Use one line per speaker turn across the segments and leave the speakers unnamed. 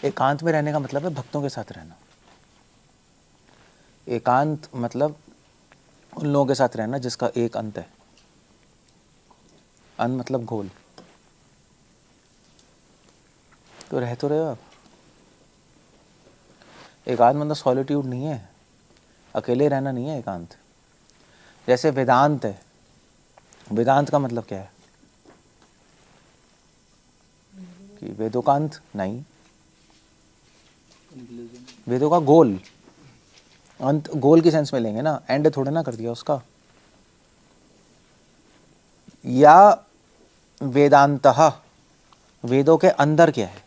एकांत में रहने का मतलब है भक्तों के साथ रहना। एकांत मतलब उन लोगों के साथ रहना जिसका एक अंत है। अंत मतलब गोल। तो रह तो रहे हो आप। एकांत मतलब सॉलिट्यूड नहीं है, अकेले रहना नहीं है एकांत। जैसे वेदांत है, वेदांत का मतलब क्या है कि वेदों का अंत नहीं, वेदों का गोल। अंत गोल की सेंस में लेंगे ना, एंड थोड़ा ना कर दिया उसका। या वेदांतः, वेदों के अंदर क्या है।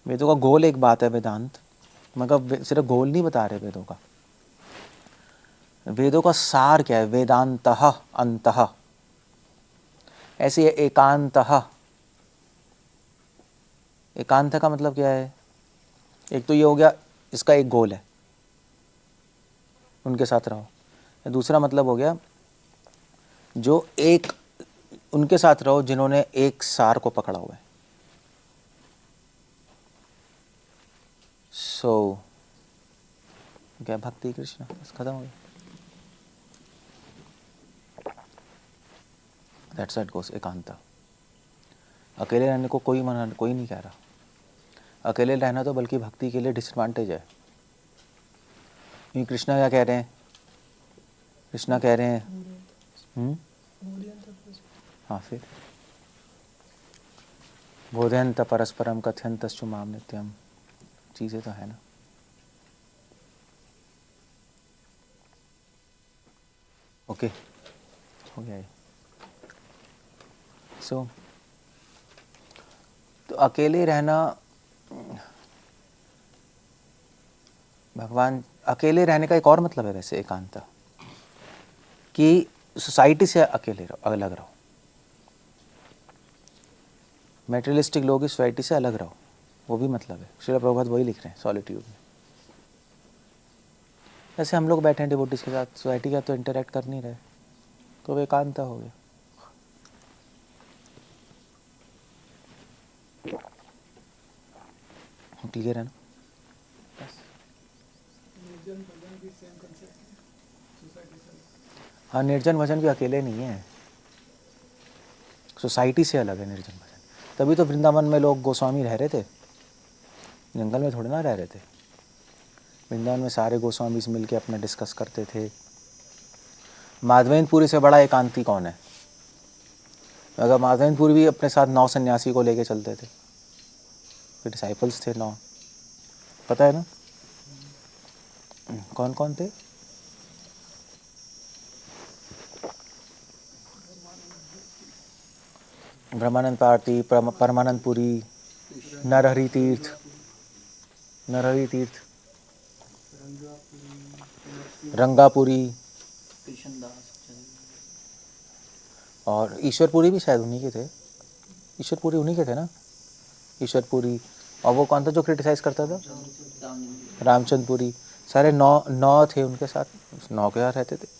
वेदों का गोल एक बात है वेदांत, मगर सिर्फ गोल नहीं बता रहे वेदों का। वेदों का सार क्या है, वेदांतः अंतः। ऐसे ही एकांतः, एकांत का मतलब क्या है, एक तो ये हो गया इसका एक गोल है, उनके साथ रहो। दूसरा मतलब हो गया जो एक, उनके साथ रहो जिन्होंने एक सार को पकड़ा हुआ है। सो क्या भक्ति कृष्ण, बस खत्म हो गया। दैट्स इट गोस एकांता। अकेले रहने को कोई मना, कोई नहीं कह रहा। अकेले रहना तो बल्कि भक्ति के लिए डिसएडवांटेज है। ये कृष्णा क्या कह रहे हैं, कृष्णा कह रहे हैं हाँ फिर बोधयंत परस्परम कथयंतश्च माम नित्यम, चीज़ें तो है ना। ओके हो गया ये। सो तो अकेले रहना, भगवान अकेले रहने का एक और मतलब है वैसे एकांत, कि सोसाइटी से अकेले रहो, अलग रहो। मेटेरियलिस्टिक लोग की सोसाइटी से अलग रहो, वो भी मतलब है। श्रील प्रभुपाद वही लिख रहे हैं सॉलिट्यूड में। जैसे हम लोग बैठे हैं डिवोटीज के साथ, सोसाइटी का तो इंटरेक्ट कर नहीं रहे, तो वो एकांत हो गया। क्लियर है ना। हाँ निर्जन भजन भी अकेले नहीं है, सोसाइटी से अलग है निर्जन भजन। तभी तो वृंदावन में लोग गोस्वामी रह रहे थे, जंगल में थोड़े ना रह रहे थे। वृंदावन में सारे गोस्वामी मिल के अपना डिस्कस करते थे। माधवेंद्रपुरी से बड़ा एकांती कौन है। अगर माधवेंद्रपुरी भी अपने साथ 9 सन्यासी को लेके चलते थे, डिसाइपल्स थे 9, पता है ना कौन कौन थे। ब्रह्मानंद पारती, परमानंद पुरी, नरहरि तीर्थ, नरहरि तीर्थ, रंगापुरी और ईश्वरपुरी भी शायद उन्हीं के थे। ईश्वरपुरी उन्हीं के थे ना, ईश्वरपुरी। और वो कौन था जो क्रिटिसाइज करता था, रामचंद्रपुरी। सारे 9 थे उनके साथ, 9 के साथ रहते थे।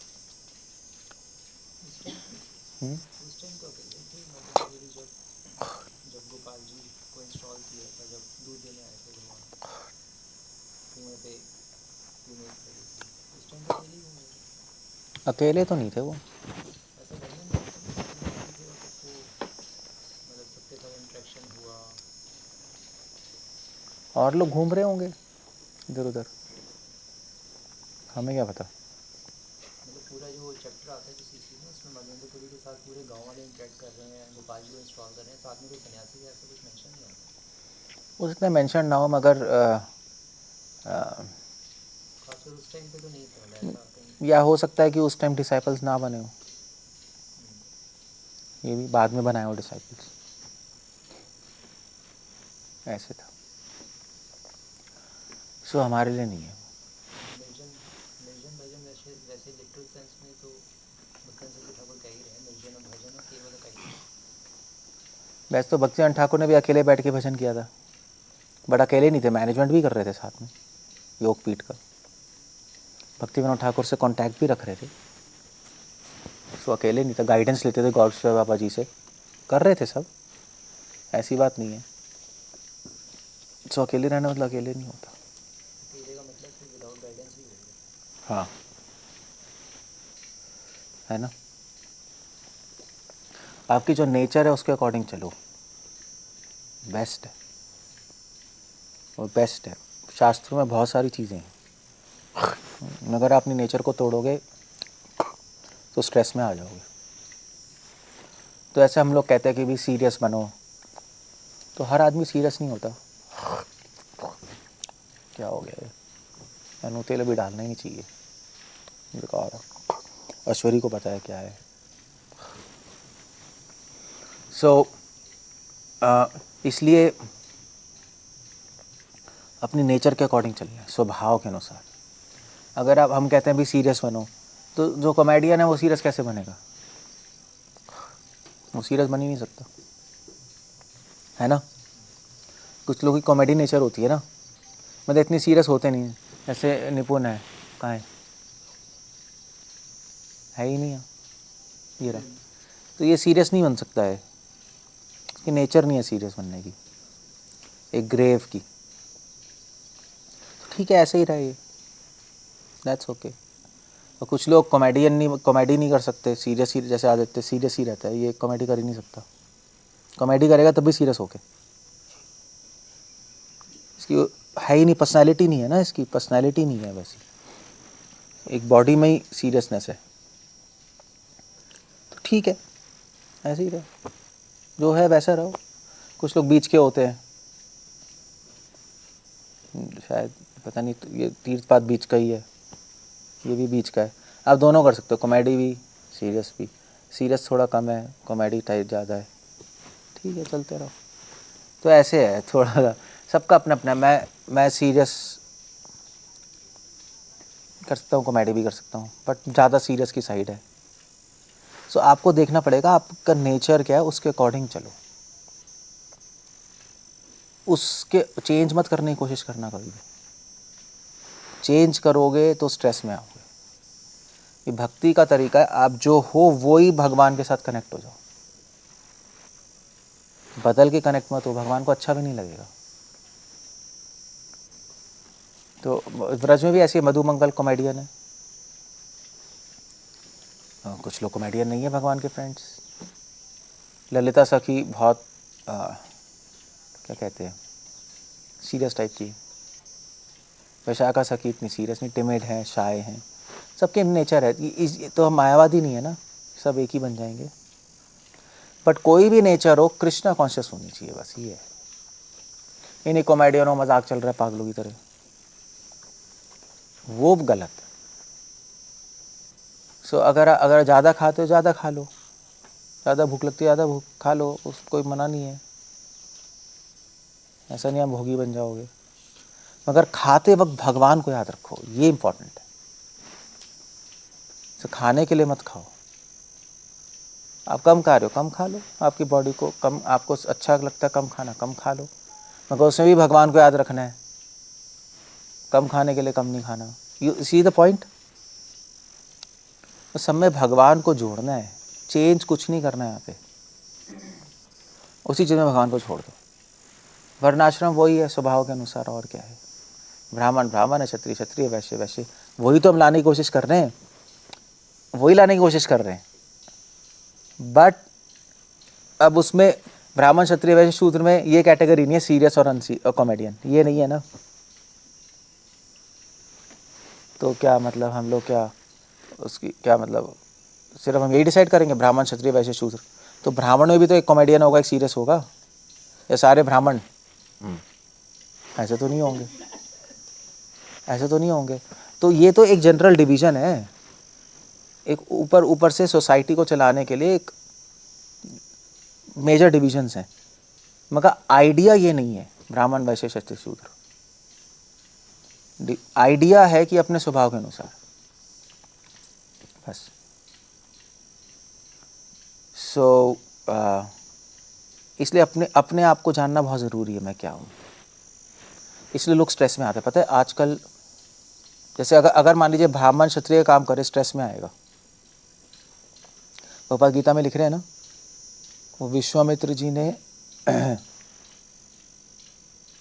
अकेले तो नहीं थे वो, और लोग घूम रहे होंगे इधर उधर, हमें क्या पता।
पूरा जो चैप्टर आता है किसी चीज़ में, उसमें मधुमेंद्रपुरी के साथ पूरे गांव वाले इंटरेक्ट कर रहे हैं, गोपाल जी को इंस्टॉल कर रहे हैं, साथ में कोई सन्यासी है, ऐसा कुछ मेंशन नहीं होता।
हो सकता है मेंशन ना हो, मगर
खासकर उस टाइम पे तो नहीं था, ऐसा कहीं।
या हो सकता है कि उस टाइम डिसाइपल्स ना बने हो, ये भी बाद में बनाए हो डिसाइपल्स, ऐसे था। सो हमारे लिए नहीं है।
निर्जन भजन वैसे लिटरल सेंस में तो भक्तन सिंह ठाकुर कह ही रहे हैं, निर्जन भजन केवल कही।
वैसे तो भक्तिनाथ ठाकुर ने भी अकेले बैठ के भजन किया था, बट अकेले नहीं थे, मैनेजमेंट भी कर रहे थे साथ में योग पीठ का। भक्ति विनोद ठाकुर से कांटेक्ट भी रख रहे थे, सो अकेले नहीं था, गाइडेंस लेते थे गौरश्वर बाबा जी से, कर रहे थे सब, ऐसी बात नहीं है। सो अकेले रहना मतलब अकेले नहीं होता।
अकेले का मतलब फिर विदाउट गाइडेंस भी हो गया।
हाँ, है ना। आपकी जो नेचर है उसके अकॉर्डिंग चलो, बेस्ट है, और बेस्ट है। शास्त्रों में बहुत सारी चीज़ें हैं, अगर आप अपनी नेचर को तोड़ोगे तो स्ट्रेस में आ जाओगे। तो ऐसे हम लोग कहते हैं कि भी सीरियस बनो, तो हर आदमी सीरियस नहीं होता। क्या हो गया ये, नुतेल भी डालना ही नहीं चाहिए, बेकार है। ऐश्वरी को पता है क्या है। सो इसलिए अपनी नेचर के अकॉर्डिंग चलिए, स्वभाव के अनुसार। अगर आप हम कहते हैं भी सीरियस बनो, तो जो कॉमेडियन है वो सीरियस कैसे बनेगा? वो सीरियस बन ही नहीं सकता, है ना। कुछ लोगों की कॉमेडी नेचर होती है ना, मतलब इतनी सीरियस होते नहीं हैं। जैसे निपुण है, कहाँ है ही नहीं है ये रहा। तो ये सीरियस नहीं बन सकता है, इसकी नेचर नहीं है सीरियस बनने की, एक ग्रेव की। तो ठीक है, ऐसे ही रहे, दैट्स ओके। और कुछ लोग कॉमेडी नहीं कर सकते, सीरियस ही जैसे आदित्य सीरियस ही रहता है, ये कॉमेडी कर ही नहीं सकता। कॉमेडी करेगा तब भी सीरियस होके, इसकी है ही नहीं, पर्सनैलिटी नहीं है ना, इसकी पर्सनैलिटी नहीं है वैसी, एक बॉडी में ही सीरियसनेस है। तो ठीक है, ऐसे ही रहो, जो है वैसा रहो। कुछ लोग बीच के होते हैं, शायद पता नहीं, तो ये तीर्थपाद बीच का ही है, ये भी बीच का है। आप दोनों कर सकते हो, कॉमेडी भी, सीरियस भी। सीरियस थोड़ा कम है, कॉमेडी टाइप ज़्यादा है, ठीक है, चलते रहो। तो ऐसे है थोड़ा सा, सबका अपना अपना। मैं सीरियस कर सकता हूँ, कॉमेडी भी कर सकता हूँ, बट ज़्यादा सीरियस की साइड है। सो आपको देखना पड़ेगा आपका नेचर क्या है, उसके अकॉर्डिंग चलो। उसके चेंज मत करने की कोशिश करना कभी भी, चेंज करोगे तो स्ट्रेस में आओगे। ये भक्ति का तरीका है, आप जो हो वो ही भगवान के साथ कनेक्ट हो जाओ। बदल के कनेक्ट मत हो, भगवान को अच्छा भी नहीं लगेगा। तो ब्रज में भी ऐसी मधुमंगल कॉमेडियन है, कुछ लोग कॉमेडियन नहीं है भगवान के फ्रेंड्स। ललिता सखी बहुत क्या कहते हैं, सीरियस टाइप की। वैशाखा सखी इतनी सीरियस नहीं, टिमिड है, शाय हैं, सबके नेचर है। तो हम मायावादी नहीं है ना, सब एक ही बन जाएंगे। बट कोई भी नेचर हो, कृष्णा कॉन्शियस होनी चाहिए, बस ये है। इन्हीं कॉमेडियनों मजाक चल रहा है पागलों की तरह, वो गलत। सो अगर ज़्यादा खाते हो ज़्यादा खा लो, ज़्यादा भूख लगती है ज़्यादा भूख खा लो, उस कोई मना नहीं है। ऐसा नहीं आप भोगी बन जाओगे, मगर खाते वक्त भगवान को याद रखो, ये इंपॉर्टेंट है। तो खाने के लिए मत खाओ, आप कम खा रहे हो कम खा लो, आपकी बॉडी को कम, आपको अच्छा लगता है कम खाना कम खा लो, मगर उसमें भी भगवान को याद रखना है। कम खाने के लिए कम नहीं खाना, यू सी द पॉइंट। तो सब में भगवान को जोड़ना है, चेंज कुछ नहीं करना है यहाँ पे, उसी चीज़ में भगवान को छोड़ दो। वर्णाश्रम वही है स्वभाव के अनुसार, और क्या है। ब्राह्मण ब्राह्मण है, क्षत्रिय क्षत्रिय, वैश्य वैश्य, वही तो हम लाने की कोशिश कर रहे हैं, वही लाने की कोशिश कर रहे हैं। बट अब उसमें ब्राह्मण क्षत्रिय वैश्य शूद्र में ये कैटेगरी नहीं है, सीरियस और कॉमेडियन, ये नहीं है ना। तो क्या मतलब हम लोग क्या, उसकी क्या मतलब, सिर्फ हम यही डिसाइड करेंगे ब्राह्मण क्षत्रिय वैश्य शूद्र? तो ब्राह्मण में भी तो एक कॉमेडियन होगा, एक सीरियस होगा, या सारे ब्राह्मण? ऐसे तो नहीं होंगे, ऐसे तो नहीं होंगे। तो ये तो एक जनरल डिवीजन है, एक ऊपर ऊपर से सोसाइटी को चलाने के लिए एक मेजर डिविजन्स हैं, मगर आइडिया ये नहीं है ब्राह्मण वैश्य क्षत्रिय शूद्र। आइडिया है कि अपने स्वभाव के अनुसार, बस। सो इसलिए अपने अपने आप को जानना बहुत ज़रूरी है, मैं क्या हूँ। इसलिए लोग स्ट्रेस में आते हैं, पता है आजकल। जैसे अगर मान लीजिए ब्राह्मण क्षत्रिय काम करे, स्ट्रेस में आएगा। भगवद गीता में लिख रहे हैं ना, वो विश्वामित्र जी ने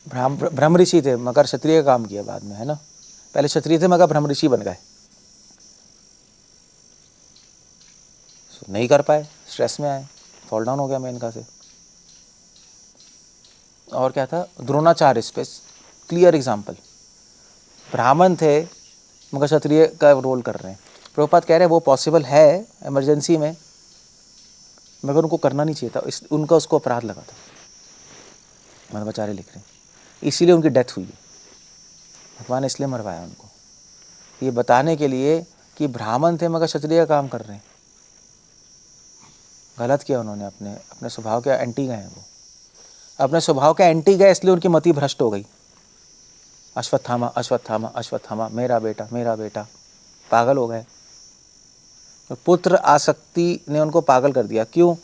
ब्रह्म ऋषि थे मगर क्षत्रिय का काम किया बाद में, है ना। पहले क्षत्रिय थे मगर ब्रह्म ऋषि बन गए। नहीं कर पाए, स्ट्रेस में आए, फॉल डाउन हो गया मेनका से। और क्या था, द्रोणाचार्य इस पे क्लियर एग्जाम्पल। ब्राह्मण थे मगर क्षत्रिय का रोल कर रहे हैं। प्रभुपाद कह रहे हैं वो पॉसिबल है इमरजेंसी में, मगर उनको करना नहीं चाहिए था, उनका उसको अपराध लगा था। मध्वाचार्य लिख रहे हैं इसीलिए उनकी डेथ हुई है। भगवान ने इसलिए मरवाया उनको, ये बताने के लिए कि ब्राह्मण थे मगर क्षत्रिय का काम कर रहे हैं। गलत किया उन्होंने, अपने स्वभाव के एंटी गए हैं वो, अपने स्वभाव के एंटी गए, इसलिए उनकी मति भ्रष्ट हो गई। अश्वत्थामा अश्वत्थामा अश्वत्थामा, मेरा बेटा मेरा बेटा, पागल हो गए। तो पुत्र आसक्ति ने उनको पागल कर दिया। क्यों?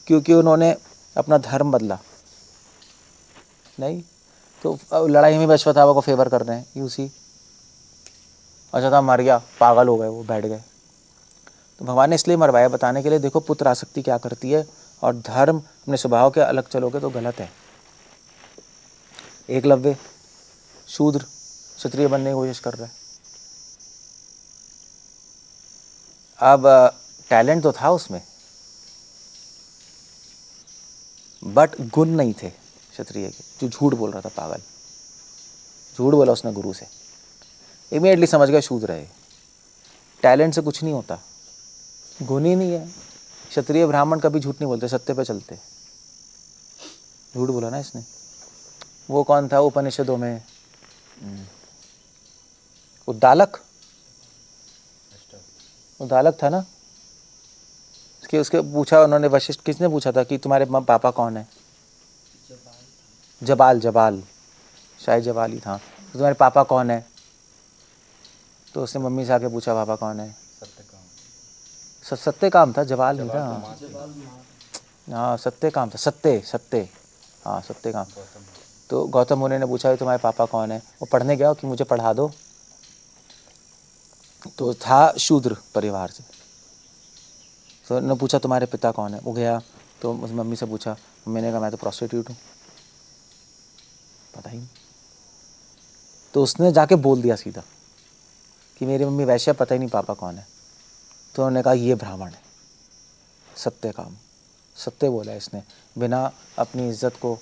क्योंकि उन्होंने अपना धर्म बदला नहीं, तो लड़ाई में भी अश्वत्थामा को फेवर कर रहे हैं। यू सी, अश्वत्थामा मर गया, पागल हो गए, वो बैठ गए। तो भगवान ने इसलिए मरवाया, बताने के लिए देखो पुत्र आसक्ति क्या करती है, और धर्म अपने स्वभाव के अलग चलोगे तो गलत है। एकलव्य शूद्र क्षत्रिय बनने की कोशिश कर रहा है। अब टैलेंट तो था उसमें, बट गुण नहीं थे क्षत्रिय के। जो झूठ बोल रहा था पागल, झूठ बोला उसने गुरु से, इमीडिएटली समझ गया शूद्र है। टैलेंट से कुछ नहीं होता, गुण ही नहीं है। क्षत्रिय ब्राह्मण कभी झूठ नहीं बोलते, सत्य पे चलते। झूठ बोला ना इसने। वो कौन था उपनिषदों में? उद्दालक, उद्दालक था ना। उसके पूछा उन्होंने, वशिष्ठ किसने पूछा था कि तुम्हारे पापा कौन है? जबाल, जबाल, शायद जबाल ही था। तो तुम्हारे पापा कौन है? तो उसने मम्मी से आके पूछा पापा कौन है? सत्य काम था, जबाल नहीं था। हाँ सत्य काम था, सत्य सत्य, हाँ सत्य काम। तो गौतम मुनि ने पूछा तुम्हारे पापा कौन है? वो पढ़ने गया कि मुझे पढ़ा दो। तो था शूद्र परिवार से। तो उन्होंने पूछा तुम्हारे पिता कौन है? वो गया तो उस मम्मी से पूछा, मैंने कहा मैं तो प्रोस्टिट्यूट हूँ, पता ही नहीं। तो उसने जाके बोल दिया सीधा कि मेरी मम्मी वैश्य, पता ही नहीं पापा कौन है। तो उन्होंने कहा ये ब्राह्मण है। सत्य काम, सत्य बोला इसने, बिना अपनी इज्जत को,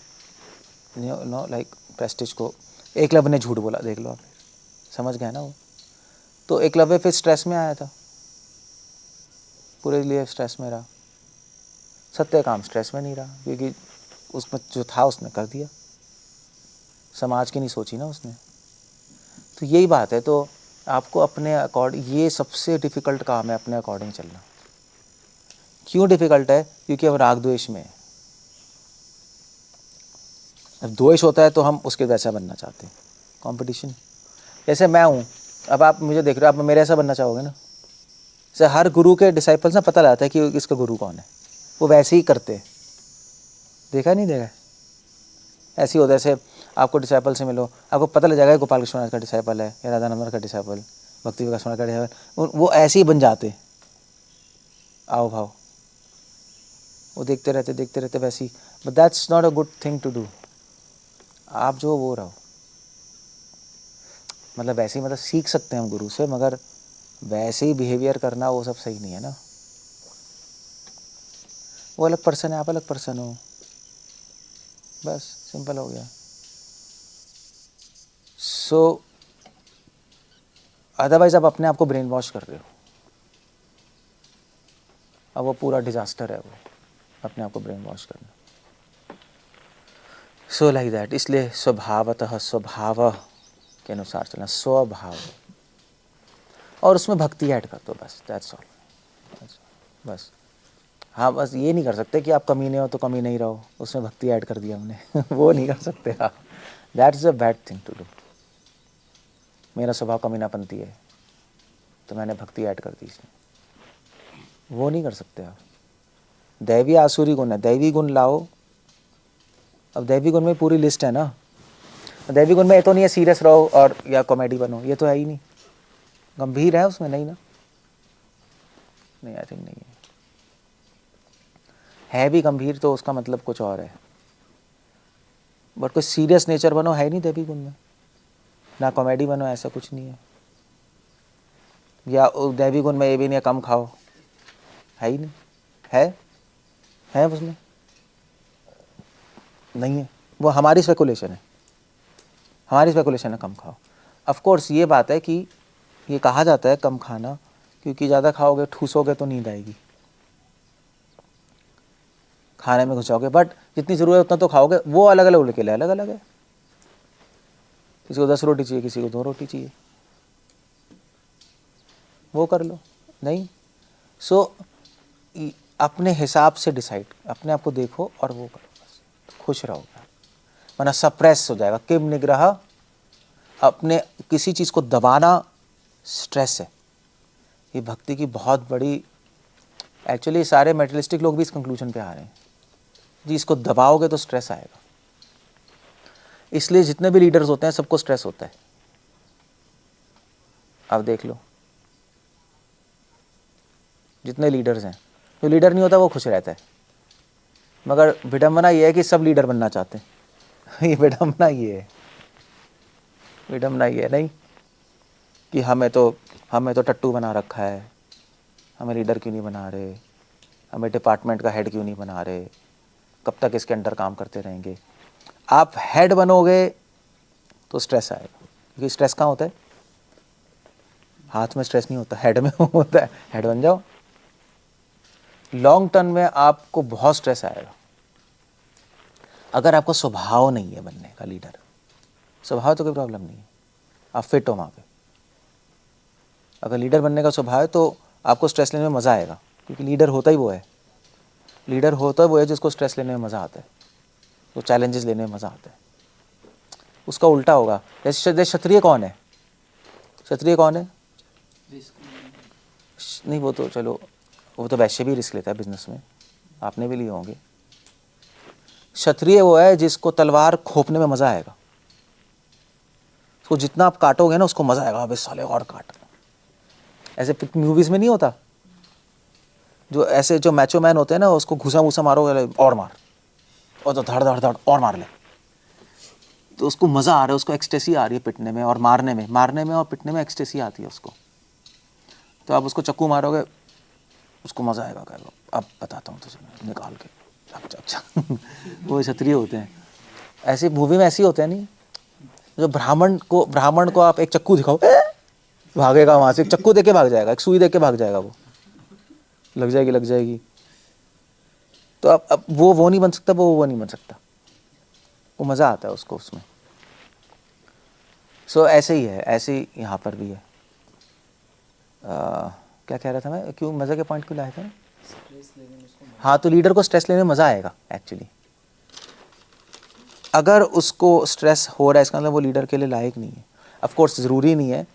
नो लाइक प्रेस्टिज को। एकलव्य ने झूठ बोला, देख लो आप, समझ गए ना वो। तो एकलव्य फिर स्ट्रेस में आया था, पूरे लिए स्ट्रेस में रहा। सत्य काम स्ट्रेस में नहीं रहा, क्योंकि उसमें जो था उसने कर दिया, समाज की नहीं सोची ना उसने। तो यही बात है। तो आपको अपने अकॉर्डिंग, ये सबसे डिफ़िकल्ट काम है, अपने अकॉर्डिंग चलना। क्यों डिफ़िकल्ट है? क्योंकि हम राग द्वेष में है। जब द्वेष होता है तो हम उसके वैसा बनना चाहते हैं, कंपटीशन। जैसे मैं हूँ, अब आप मुझे देख रहे हो, आप मेरे ऐसा बनना चाहोगे ना। जैसे हर गुरु के डिसाइपल्स ना पता लगाता है कि इसका गुरु कौन है, वो वैसे ही करते हैं। देखा नहीं देखा? ऐसे ही होता है। जैसे आपको डिसाइपल से मिलो, आपको पता लग जाएगा गोपाल कृष्ण का डिसाइपल है या राधानंदन का डिसाइपल, भक्ति विकास का डिसाइपल। वो ऐसे ही बन जाते, आओ भाव, वो देखते रहते वैसे ही। But that's not a good thing to do. आप जो वो रहो, मतलब वैसे ही, मतलब सीख सकते हैं हम गुरु से, मगर वैसे ही बिहेवियर करना वो सब सही नहीं है ना। वो अलग पर्सन है, आप अलग पर्सन हो, बस सिंपल हो गया। सो अदरवाइज आप अपने आप को ब्रेन वॉश कर रहे हो, अब वो पूरा डिजास्टर है, वो अपने आप को ब्रेन वॉश करना। So like that. इसलिए स्वभावतः, स्वभाव के अनुसार चलना, स्वभाव, और उसमें भक्ति ऐड कर दो, बस दैट्स ऑल, बस। हाँ बस ये नहीं कर सकते कि आप कमीने हो तो कमी नहीं रहो, उसमें भक्ति ऐड कर दिया हमने वो नहीं कर सकते आप। That's a bad thing to do. मेरा स्वभाव कमीनापंती है तो मैंने भक्ति ऐड कर दी इसमें, वो नहीं कर सकते आप। दैवी आसुरी गुण है, दैवी गुण लाओ। अब दैवी गुण में पूरी लिस्ट है ना। दैवी गुण में ये तो नहीं है सीरियस रहो और या कॉमेडी बनो, ये तो है ही नहीं। गंभीर है उसमें? नहीं ना, नहीं, आई थिंक नहीं है भी गंभीर तो उसका मतलब कुछ और है। बट कोई सीरियस नेचर बनो है ही नहीं देवी गुण में, ना कॉमेडी बनो, ऐसा कुछ नहीं है। या दैवी गुण में ये भी नहीं है कम खाओ, है ही नहीं, है उसमें नहीं है। वो हमारी स्पेकुलेशन है, हमारी स्पेकुलेशन है कम खाओ। ऑफ कोर्स ये बात है कि ये कहा जाता है कम खाना, क्योंकि ज़्यादा खाओगे ठूसोगे तो नींद आएगी, खाने में घुस जाओगे, बट जितनी ज़रूरत है उतना तो खाओगे। वो अलग अलग उनके लिए अलग अलग है, किसी को 10 रोटी चाहिए, किसी को 2 रोटी चाहिए, वो कर लो। नहीं, सो अपने हिसाब से डिसाइड, अपने आप को देखो और वो करो, बस खुश रहोगे, वरना सप्रेस हो जाएगा। किम निग्रह, अपने किसी चीज़ को दबाना स्ट्रेस है। ये भक्ति की बहुत बड़ी, एक्चुअली सारे मेटलिस्टिक लोग भी इस कंक्लूजन पे आ रहे हैं जी, इसको दबाओगे तो स्ट्रेस आएगा। इसलिए जितने भी लीडर्स होते हैं सबको स्ट्रेस होता है। अब देख लो, जितने लीडर्स हैं, जो लीडर नहीं होता वो खुश रहता है, मगर विडंबना ये है कि सब लीडर बनना चाहते हैं। ये विडंबना ये है, विडंबना ये है नहीं कि हमें तो टट्टू बना रखा है, हमें लीडर क्यों नहीं बना रहे, हमें डिपार्टमेंट का हेड क्यों नहीं बना रहे, कब तक इसके अंडर काम करते रहेंगे। आप हेड बनोगे तो स्ट्रेस आएगा, क्योंकि स्ट्रेस कहाँ होता है, हाथ में स्ट्रेस नहीं होता, हेड में होता है। हेड बन जाओ, लॉन्ग टर्म में आपको बहुत स्ट्रेस आएगा। अगर आपको स्वभाव नहीं है बनने का लीडर, स्वभाव तो कोई प्रॉब्लम नहीं है, आप फिट हो वहाँ पे। अगर लीडर बनने का स्वभाव है तो आपको स्ट्रेस लेने में मज़ा आएगा, क्योंकि लीडर होता ही वो है, लीडर होता है वो है जिसको स्ट्रेस लेने में मज़ा आता है, वो चैलेंजेस लेने में मज़ा आता है। उसका उल्टा होगा। जैसे क्षत्रिय कौन है, क्षत्रिय कौन है, नहीं वो तो चलो, वो तो वैसे भी रिस्क लेता है बिजनेस में, आपने भी लिए होंगे। क्षत्रिय वो है जिसको तलवार खोपने में मज़ा आएगा, उसको जितना आप काटोगे ना उसको मज़ा आएगा, अबे साले और काट। ऐसे मूवीज़ में नहीं होता, जो ऐसे जो मैचो मैन होते हैं ना, उसको घुसा घुसा मारोगे और मार, और तो धड़ धड़ धड़ और मार ले, तो उसको मज़ा आ रहा है, उसको एक्सटेसी आ रही है पिटने में और मारने में और पिटने में एक्सटेसी आती है उसको। तो आप उसको चक्कू मारोगे, उसको मज़ा आएगा, कहेगा अब बताता हूँ तुझे, निकाल के अच्छा। वो क्षत्रिय होते हैं। ऐसे मूवी में ऐसे ही होते हैं नहीं, जो ब्राह्मण को आप एक चक्कू दिखाओ, भागेगा वहाँ से, एक चक्कू दे के भाग जाएगा, एक सुई दे के भाग जाएगा, वो लग जाएगी। तो अब वो नहीं बन सकता, वो नहीं बन सकता, वो मज़ा आता है उसको उसमें। सो ऐसे ही है, ऐसे ही यहाँ पर भी है। क्या कह रहा था मैं, क्यों मज़ा के पॉइंट क्यों लाया था? हाँ, तो लीडर को स्ट्रेस लेने में मज़ा आएगा एक्चुअली। अगर उसको स्ट्रेस हो रहा है इसका मतलब वो लीडर के लिए लायक नहीं है। ऑफ कोर्स ज़रूरी नहीं है,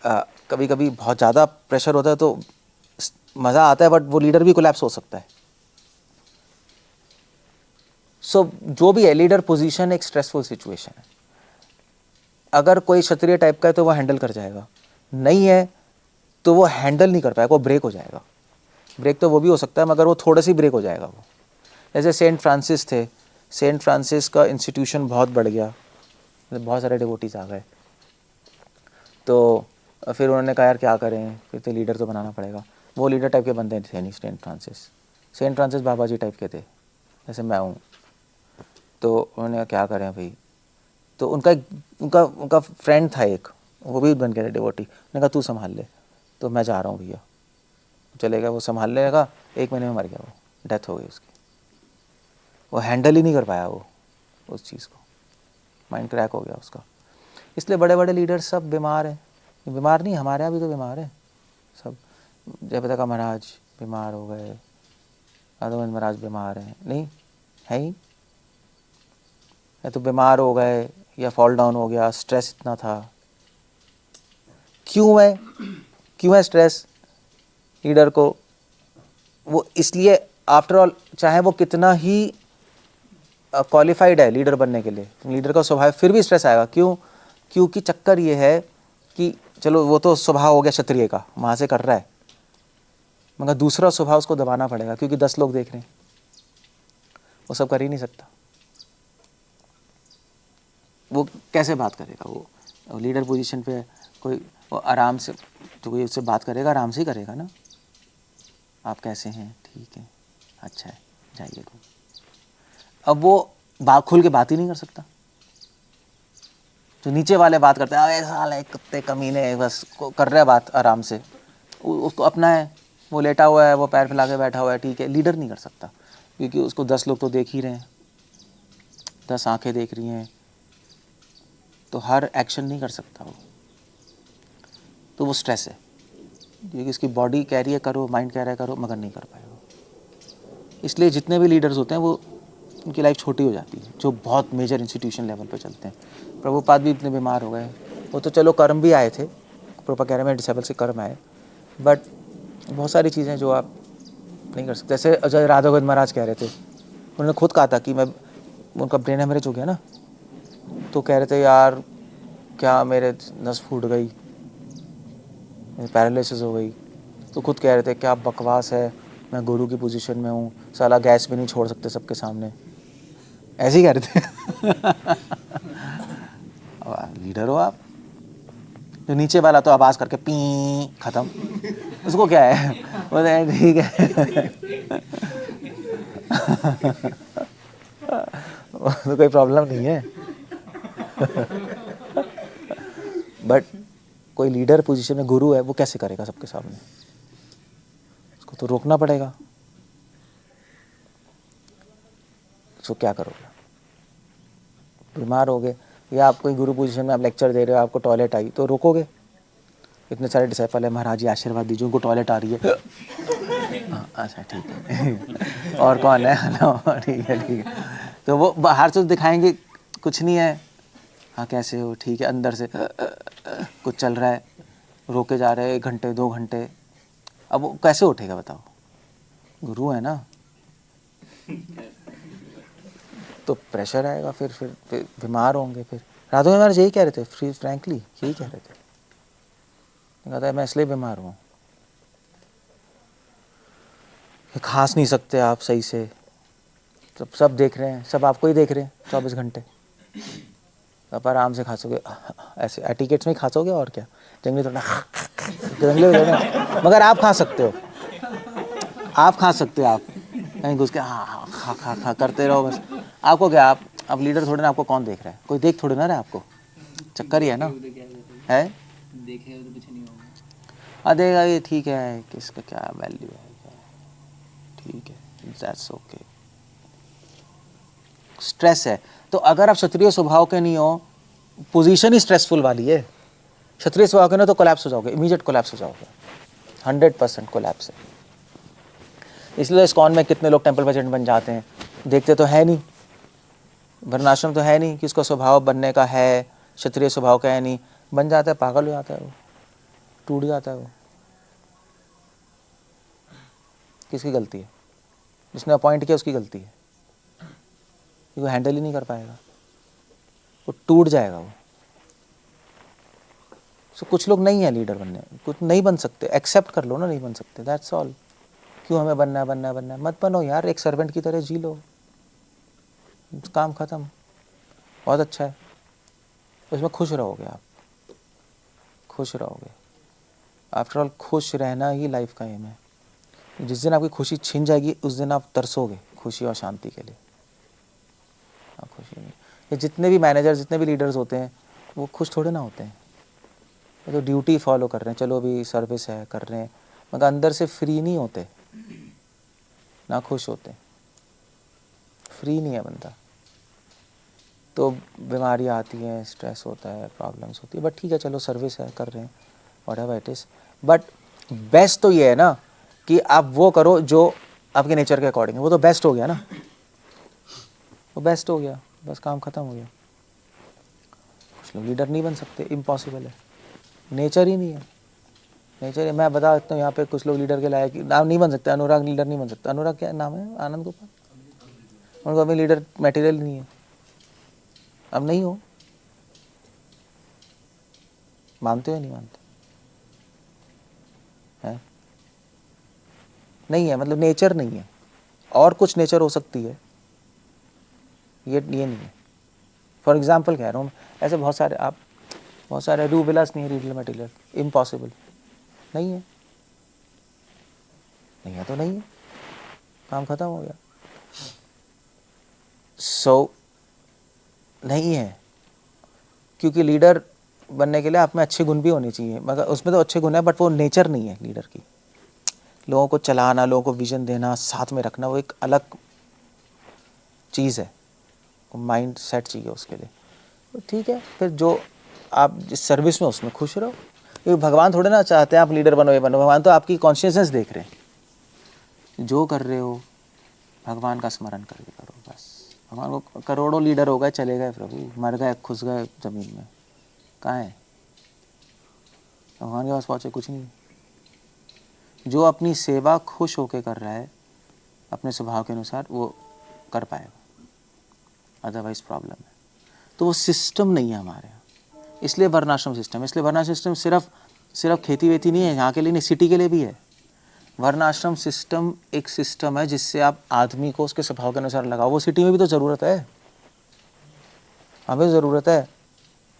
कभी कभी बहुत ज़्यादा प्रेशर होता है तो मज़ा आता है, बट वो लीडर भी कोलैप्स हो सकता है। सो जो भी है, लीडर पोजीशन एक स्ट्रेसफुल सिचुएशन है। अगर कोई क्षत्रिय टाइप का है तो वो हैंडल कर जाएगा, नहीं है तो वो हैंडल नहीं कर पाएगा, वो ब्रेक हो जाएगा। ब्रेक तो वो भी हो सकता है, मगर वो थोड़ा सी ब्रेक हो जाएगा वो। जैसे सेंट फ्रांसिस थे, सेंट फ्रांसिस का इंस्टीट्यूशन बहुत बढ़ गया, बहुत सारे डिवोटीज आ गए, तो फिर उन्होंने कहा यार क्या करें, फिर तो लीडर तो बनाना पड़ेगा। वो लीडर टाइप के बंदे थे नहीं सेंट फ्रांसिस बाबा जी टाइप के थे, जैसे मैं हूँ। तो उन्होंने कहा क्या करें भाई, तो उनका फ्रेंड था एक, वो भी बन गया था डिवोटी। उन्होंने कहा तू संभाल ले, तो मैं जा रहा हूँ भैया, चले गया। वो संभालने लगा, 1 महीने में मर गया, वो डेथ हो गई उसकी। वो हैंडल ही नहीं कर पाया वो उस चीज़ को, माइंड क्रैक हो गया उसका। इसलिए बड़े बड़े लीडर्स सब बीमार हैं, बीमार नहीं, हमारे यहाँ भी तो बीमार है सब। जयप्रदा महाराज बीमार हो गए, आदवन महाराज बीमार हैं, नहीं है ही, या तो बीमार हो गए या फॉल डाउन हो गया, स्ट्रेस इतना था। क्यों है स्ट्रेस लीडर को? वो इसलिए, आफ्टर ऑल चाहे वो कितना ही क्वालिफाइड है लीडर बनने के लिए, लीडर का स्वभाव फिर भी स्ट्रेस आएगा। क्यों? क्योंकि चक्कर ये है कि चलो वो तो स्वभाव हो गया क्षत्रिय का, वहाँ से कर रहा है, मगर दूसरा स्वभाव उसको दबाना पड़ेगा, क्योंकि 10 लोग देख रहे हैं, वो सब कर ही नहीं सकता। वो कैसे बात करेगा? वो लीडर पोजीशन पे है, कोई वो आराम से, तो कोई उससे बात करेगा आराम से ही करेगा ना। आप कैसे हैं? ठीक है, अच्छा है, जाइए तुम। अब वो बात खुल के बात ही नहीं कर सकता। जो नीचे वाले बात करते हैं, अरे साले कुत्ते कमीने, बस कर रहे हैं बात आराम से, उसको अपना है, वो लेटा हुआ है, वो पैर फैला के बैठा हुआ है, ठीक है, लीडर नहीं कर सकता, क्योंकि उसको 10 लोग तो देख ही रहे हैं, 10 आंखें देख रही हैं, तो हर एक्शन नहीं कर सकता वो, तो वो स्ट्रेस है, क्योंकि उसकी बॉडी कह रही है करो, माइंड कह रहा है करो, मगर नहीं कर पाएगा। इसलिए जितने भी लीडर्स होते हैं वो, उनकी लाइफ छोटी हो जाती है, जो बहुत मेजर इंस्टीट्यूशन लेवल पे चलते हैं। प्रभुपाद भी इतने बीमार हो गए, वो तो चलो कर्म भी आए थे, प्रभुपाद कह रहे हैं डिसेबल से कर्म आए, बट बहुत सारी चीज़ें जो आप नहीं कर सकते। जैसे अजय राधा गोविंद महाराज कह रहे थे, उन्होंने खुद कहा था कि मैं, उनका ब्रेन हेमरेज हो गया ना, तो कह रहे थे यार क्या मेरे नस फूट गई, पैरालिसिस हो गई, तो खुद कह रहे थे क्या बकवास है, मैं गुरु की पोजीशन में हूँ, साला गैस भी नहीं छोड़ सकते सबके सामने, ऐसे ही कह रहे थे। लीडर हो आप। जो नीचे वाला तो आवाज़ करके पी खत्म, उसको क्या है, बोलते हैं ठीक है। तो कोई प्रॉब्लम नहीं है। बट कोई लीडर पोजीशन में गुरु है, वो कैसे करेगा सबके सामने? उसको तो रोकना पड़ेगा। उसको क्या करोगे? बीमार हो गए, या आप कोई गुरु पोजीशन में आप लेक्चर दे रहे हो, आपको टॉयलेट आई तो रोकोगे? इतने सारे डिसाइपल है, महाराज जी आशीर्वाद दीजिए, उनको टॉयलेट आ रही है। अच्छा ठीक है। और कौन है? हेलो, ठीक है ठीक है। तो वो बाहर से दिखाएंगे कुछ नहीं है, हाँ कैसे हो, ठीक है, अंदर से कुछ चल रहा है, रोके जा रहे हैं 1 घंटे 2 घंटे। अब वो कैसे उठेगा बताओ? गुरु है ना, तो प्रेशर आएगा, फिर बीमार होंगे। फिर राधो महाराज यही कह रहे थे, फ्री फ्रैंकली यही कह रहे थे, कहता है मैं इसलिए बीमार हूँ, खांस नहीं सकते आप सही से, सब देख रहे हैं, सब आपको ही देख रहे हैं 24 घंटे, आप आराम से खांसोगे, ऐसे एटिकेट्स में ही खांसोगे, और क्या, जंगली थोड़ा जंगली हो जाएगा, मगर आप खा सकते हो, आप खा सकते हो, आप कहीं घुस के हाँ खा खा खा करते रहो बस। आपको क्या, आप अब लीडर थोड़े ना, आपको कौन देख रहा है? कोई देख थोड़े ना रहा है आपको, चक्कर ही है ना, है
देखे तो कुछ नहीं होगा।
हाँ देगा ये, ठीक है, किसका क्या वैल्यू है, ठीक है, दैट्स ओके। स्ट्रेस है, तो अगर आप क्षत्रिय स्वभाव के नहीं हो, पोजीशन ही स्ट्रेसफुल वाली है, क्षत्रिय स्वभाव के ना तो कोलैप्स हो जाओगे, इमीडिएट कोलैप्स हो जाओगे, 100% कोलैप्स है। इसलिए इस्कॉन में कितने लोग टेम्पल प्रेसिडेंट बन जाते हैं, देखते तो है नहीं, वर्णाश्रम तो है नहीं कि उसका स्वभाव बनने का है, क्षत्रिय स्वभाव का है नहीं, बन जाता है, पागल हो जाता है वो, टूट जाता है वो। किसकी गलती है? जिसने अपॉइंट किया उसकी गलती है, वो हैंडल ही नहीं कर पाएगा, वो टूट जाएगा वो। सो कुछ लोग नहीं है लीडर बनने, कुछ नहीं बन सकते, एक्सेप्ट कर लो ना, नहीं बन सकते, दैट्स ऑल। क्यों हमें बनना है बनना है बनना है? मत बनो यार, एक सर्वेंट की तरह जी लो, काम खत्म, बहुत अच्छा है, उसमें खुश रहोगे आप, खुश रहोगे। आफ्टर ऑल खुश रहना ही लाइफ का एम है। जिस दिन आपकी खुशी छिन जाएगी उस दिन आप तरसोगे खुशी और शांति के लिए। आप खुशी नहीं, ये जितने भी मैनेजर, जितने भी लीडर्स होते हैं, वो खुश थोड़े ना होते हैं, वो तो ड्यूटी फॉलो कर रहे हैं, चलो अभी सर्विस है कर रहे हैं, मगर अंदर से फ्री नहीं होते, ना खुश होते, फ्री नहीं है बंदा, तो बीमारियाँ आती हैं, स्ट्रेस होता है, प्रॉब्लम्स होती है। बट ठीक है, चलो सर्विस है कर रहे हैं, whatever it is. But best तो ये है ना कि आप वो करो जो आपके नेचर के अकॉर्डिंग है, वो तो बेस्ट हो गया ना, वो बेस्ट हो गया, बस काम ख़त्म हो गया। कुछ लोग लीडर नहीं बन सकते, इम्पॉसिबल है, नेचर ही नहीं है, नेचर है। मैं बता सकता हूँ यहाँ पे कुछ लोग लीडर के लायक नाम नहीं बन सकते, अनुराग लीडर नहीं बन सकता। अनुराग क्या नाम है? आनंद गोपाल, उनको अभी लीडर मटेरियल नहीं है, अब नहीं हो, मानते हो नहीं मानते हैं? नहीं है, मतलब नेचर नहीं है, और कुछ नेचर हो सकती है, ये नहीं है। फॉर एग्जाम्पल कह रहा हूँ, ऐसे बहुत सारे डू विलास नहीं है रीडर मटेरियल, इम्पॉसिबल, नहीं है, नहीं है तो नहीं है, काम खत्म हो गया। नहीं है, क्योंकि लीडर बनने के लिए आप में अच्छे गुण भी होने चाहिए, मगर उसमें तो अच्छे गुण है बट वो नेचर नहीं है लीडर की। लोगों को चलाना, लोगों को विजन देना, साथ में रखना, वो एक अलग चीज़ है, माइंड सेट चाहिए उसके लिए। तो ठीक है, फिर जो आप जिस सर्विस में उसमें खुश रहो, क्योंकि भगवान थोड़े ना चाहते हैं आप लीडर बनो, ये बनो, भगवान तो आपकी कॉन्शियसनेस देख रहे हैं। जो कर रहे हो भगवान का स्मरण करके करो बस। भगवान को करोड़ों लीडर हो गए, चले गए प्रभु, मर गए, घुस गए जमीन में, कहाँ है भगवान के पास पहुँचे? कुछ नहीं। जो अपनी सेवा खुश होके कर रहा है अपने स्वभाव के अनुसार, वो कर पाएगा, अदरवाइज प्रॉब्लम है। तो वो सिस्टम नहीं है हमारे यहाँ, इसलिए वर्णाश्रम सिस्टम है। इसलिए वर्णाश्रम सिस्टम सिर्फ खेती वेती नहीं है, यहाँ के लिए नहीं, सिटी के लिए भी है। वर्णाश्रम सिस्टम एक सिस्टम है जिससे आप आदमी को उसके स्वभाव के अनुसार लगाओ। वो सिटी में भी तो ज़रूरत है, हमें ज़रूरत है।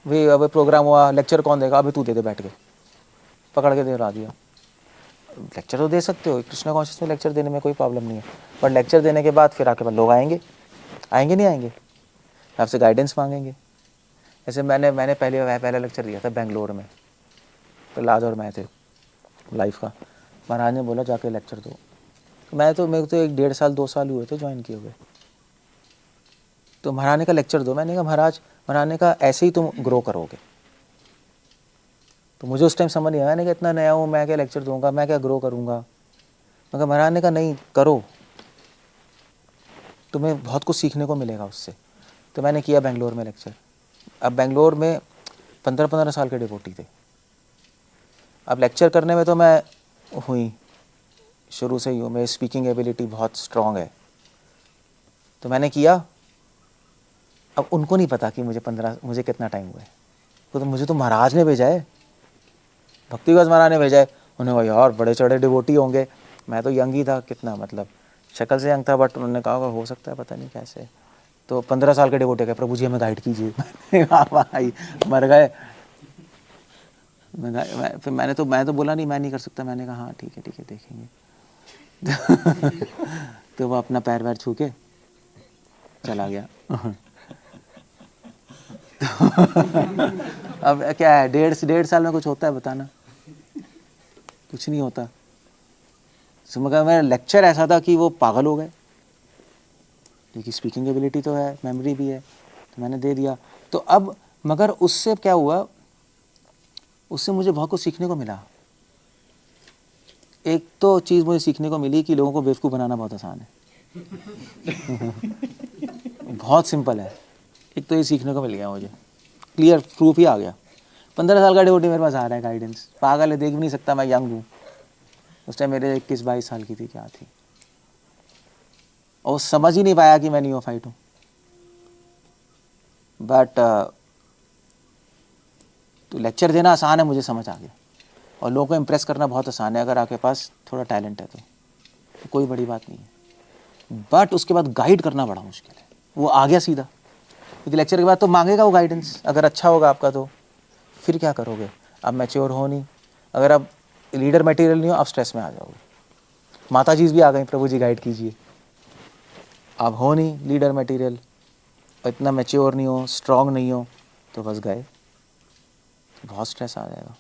वे अब प्रोग्राम हुआ, लेक्चर कौन देगा? अभी तू दे दे, बैठ के पकड़ के दे रहा दिया। लेक्चर तो दे सकते हो, कृष्णा कॉन्शियस में लेक्चर देने में कोई प्रॉब्लम नहीं है, पर लेक्चर देने के बाद फिर आके लोग आएंगे नहीं आएंगे, आपसे गाइडेंस मांगेंगे। जैसे मैंने पहला लेक्चर दिया था बेंगलोर में, प्रहलाद और मैं थे, लाइफ का। महाराज ने बोला जाके लेक्चर दो। मेरे को तो 1.5 साल 2 साल हुए थे ज्वाइन किए हुए। तो महाराज ने कहा लेक्चर दो। मैंने कहा महाराज ने कहा ऐसे ही तुम ग्रो करोगे। तो मुझे उस टाइम समझ नहीं आया, मैंने कहा इतना नया हूँ, मैं क्या लेक्चर दूंगा, मैं क्या ग्रो करूँगा। मगर महाराज ने कहा नहीं करो, तुम्हें बहुत कुछ सीखने को मिलेगा उससे। तो मैंने किया बेंगलोर में लेक्चर। अब बेंगलोर में 15 साल के डिवोटी थे। अब लेक्चर करने में तो मैं हुई, शुरू से ही हूँ, मेरी स्पीकिंग एबिलिटी बहुत स्ट्रॉन्ग है, तो मैंने किया। अब उनको नहीं पता कि मुझे कितना टाइम हुआ है, तो मुझे तो महाराज ने भेजा है, भक्ति विकास महाराज ने भेजा है। उन्हें कहा यार बड़े चढ़े डिवोटी होंगे, मैं तो यंग ही था, कितना मतलब शक्ल से यंग था, बट उन्होंने कहा हो सकता है, पता नहीं कैसे। तो 15 साल के डिवोटी कहे प्रभु जी हमें गाइड कीजिए। भाई मर गए। फिर मैं तो बोला नहीं, मैं नहीं कर सकता। मैंने कहा हाँ ठीक है देखेंगे। तो वो अपना पैर वैर छू के चला गया। अब क्या है, 1.5 साल में कुछ होता है बताना? कुछ नहीं होता। मगर मेरा लेक्चर ऐसा था कि वो पागल हो गए, क्योंकि स्पीकिंग एबिलिटी तो है, मेमोरी भी है, तो मैंने दे दिया। तो अब मगर उससे क्या हुआ, उससे मुझे बहुत कुछ सीखने को मिला। एक तो चीज़ मुझे सीखने को मिली कि लोगों को बेवकूफ़ बनाना बहुत आसान है। बहुत सिंपल है। एक तो ये सीखने को मिल गया मुझे, क्लियर प्रूफ ही आ गया। 15 साल का डिवोटी मेरे पास आ रहा है, गाइडेंस, पागल है, देख भी नहीं सकता, मैं यंग हूँ। उस टाइम मेरे 21-22 साल की थी, क्या थी, और समझ ही नहीं पाया कि मैं नियोफाइट हूँ। बट तो लेक्चर देना आसान है, मुझे समझ आ गया, और लोगों को इम्प्रेस करना बहुत आसान है अगर आपके पास थोड़ा टैलेंट है तो कोई बड़ी बात नहीं है। बट उसके बाद गाइड करना बड़ा मुश्किल है। वो आ गया सीधा, क्योंकि लेक्चर के बाद तो मांगेगा वो गाइडेंस, अगर अच्छा होगा आपका तो फिर क्या करोगे? आप मैच्योर हो नहीं, अगर आप लीडर मटेरियल नहीं हो, आप स्ट्रेस में आ जाओगे। माता जी भी आ गई, प्रभु जी गाइड कीजिए। आप हो नहीं लीडर मटेरियल, इतना मैच्योर नहीं हो, स्ट्रांग नहीं हो, तो बस गए, बहुत स्ट्रेस आ जाएगा।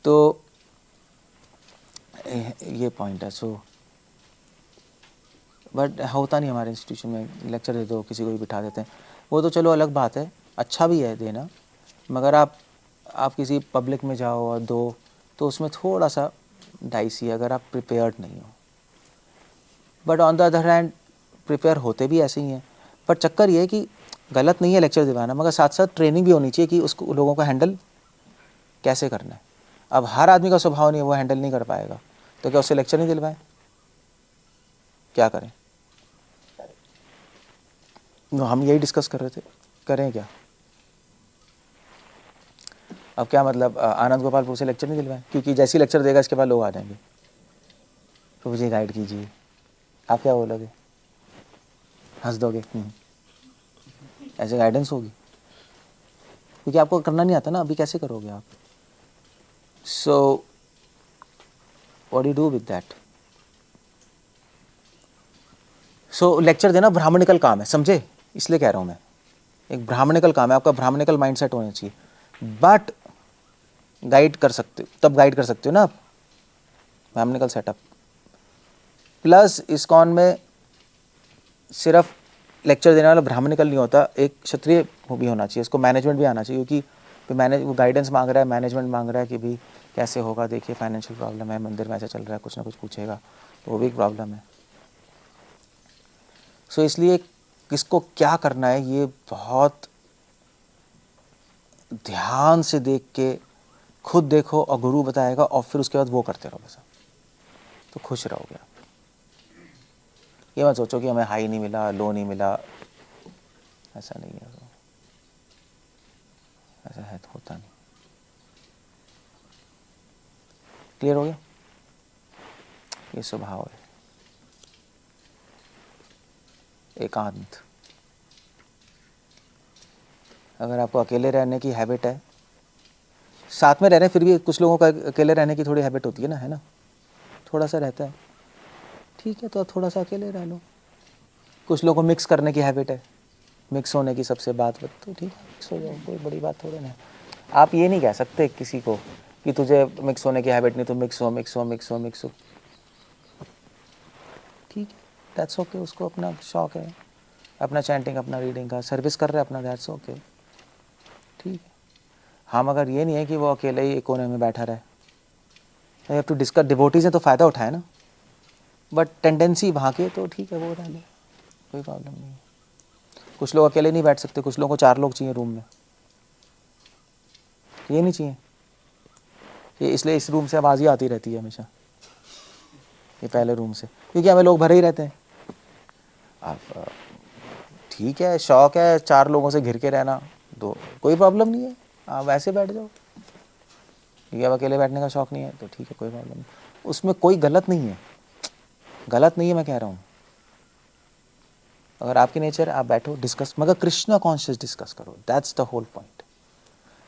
तो ये पॉइंट है। सो बट होता नहीं हमारे इंस्टीट्यूशन में, लेक्चर दे दो, किसी को भी बिठा देते हैं, वो तो चलो अलग बात है, अच्छा भी है देना। मगर आप किसी पब्लिक में जाओ और दो, तो उसमें थोड़ा सा डाइसी है अगर आप प्रिपेयर्ड नहीं हो। But on the other hand prepare होते भी ऐसे ही हैं। पर चक्कर ये है कि गलत नहीं है लेक्चर दिलाना, मगर साथ साथ ट्रेनिंग भी होनी चाहिए कि उसको लोगों को हैंडल कैसे करना है। अब हर आदमी का स्वभाव नहीं है, वो हैंडल नहीं कर पाएगा, तो क्या उससे लेक्चर नहीं दिलवाएं? क्या करें? हम यही डिस्कस कर रहे थे, करें क्या? अब क्या मतलब आनंद गोपालपुर से लेक्चर नहीं दिलवाएं? क्योंकि जैसे ही लेक्चर देगा इसके बाद लोग आ जाएंगे, तो मुझे गाइड कीजिए। आप क्या बोलोगे? हंस दोगे? ऐसे गाइडेंस होगी? क्योंकि आपको करना नहीं आता ना, अभी कैसे करोगे आप? So what do you do with that? So lecture देना ब्राह्मणिकल काम है, समझे? इसलिए कह रहा हूँ मैं, एक ब्राह्मणिकल काम है, आपका ब्राह्मणिकल माइंडसेट होना चाहिए। बट गाइड कर सकते हो, तब गाइड कर सकते हो ना आप, ब्राह्मणिकल सेटअप। प्लस इस्कॉन में सिर्फ लेक्चर देने वाला ब्राह्मणिकल नहीं होता, एक क्षत्रिय भी होना चाहिए, उसको मैनेजमेंट भी आना चाहिए, क्योंकि वो गाइडेंस मांग रहा है, मैनेजमेंट मांग रहा है कि भाई कैसे होगा, देखिए फाइनेंशियल प्रॉब्लम है, मंदिर में ऐसा चल रहा है, कुछ ना कुछ पूछेगा, तो वो भी एक प्रॉब्लम है। सो इसलिए किसको क्या करना है ये बहुत ध्यान से देख के खुद देखो, और गुरु बताएगा, और फिर उसके बाद वो करते रहो बस, तो खुश रहोगे आप। ये मत सोचो कि हमें हाई नहीं मिला, लो नहीं मिला, ऐसा नहीं है, ऐसा है तो होता नहीं। क्लियर हो गया? ये स्वभाव है एकांत। अगर आपको अकेले रहने की हैबिट है, साथ में रह रहे हैं फिर भी कुछ लोगों का अकेले रहने की थोड़ी हैबिट होती है ना, थोड़ा सा रहता है, ठीक है, तो थोड़ा सा अकेले रह लो। कुछ लोगों को मिक्स करने की हैबिट है, मिक्स होने की सबसे बात, तो ठीक है, मिक्स हो जाओ, कोई बड़ी बात थोड़ी ना। आप ये नहीं कह सकते किसी को कि तुझे मिक्स होने की हैबिट नहीं, तो मिक्स हो, मिक्स हो, मिक्स हो, मिक्स हो, ठीक है, दैट्स ओके, उसको अपना शौक है, अपना चैंटिंग, अपना रीडिंग का सर्विस कर रहे हैं अपना, दैट्स ओके, ठीक है। हाँ, मगर ये नहीं है कि वो अकेले ही एक कोने में बैठा रहे। You have to discuss, devotees ने तो फ़ायदा उठाया ना, बट टेंडेंसी वहाँ की है, तो ठीक है, वो रह ले, कोई प्रॉब्लम नहीं है। कुछ लोग अकेले नहीं बैठ सकते, कुछ लोगों को 4 लोग चाहिए रूम में, ये नहीं चाहिए, ये इसलिए इस रूम से आवाज़ ही आती रहती है हमेशा, ये पहले रूम से, क्योंकि हमें लोग भरे ही रहते हैं। आप ठीक है, शौक है 4 लोगों से घिर के रहना, तो कोई प्रॉब्लम नहीं है, आप वैसे बैठ जाओ, ठीक है। अब अकेले बैठने का शौक नहीं है तो ठीक है, कोई प्रॉब्लम नहीं, उसमें कोई गलत नहीं है, गलत नहीं है, मैं कह रहा हूँ। अगर आपकी नेचर, आप बैठो, डिस्कस, मगर कृष्णा कॉन्शियस डिस्कस करो, दैट्स द होल पॉइंट।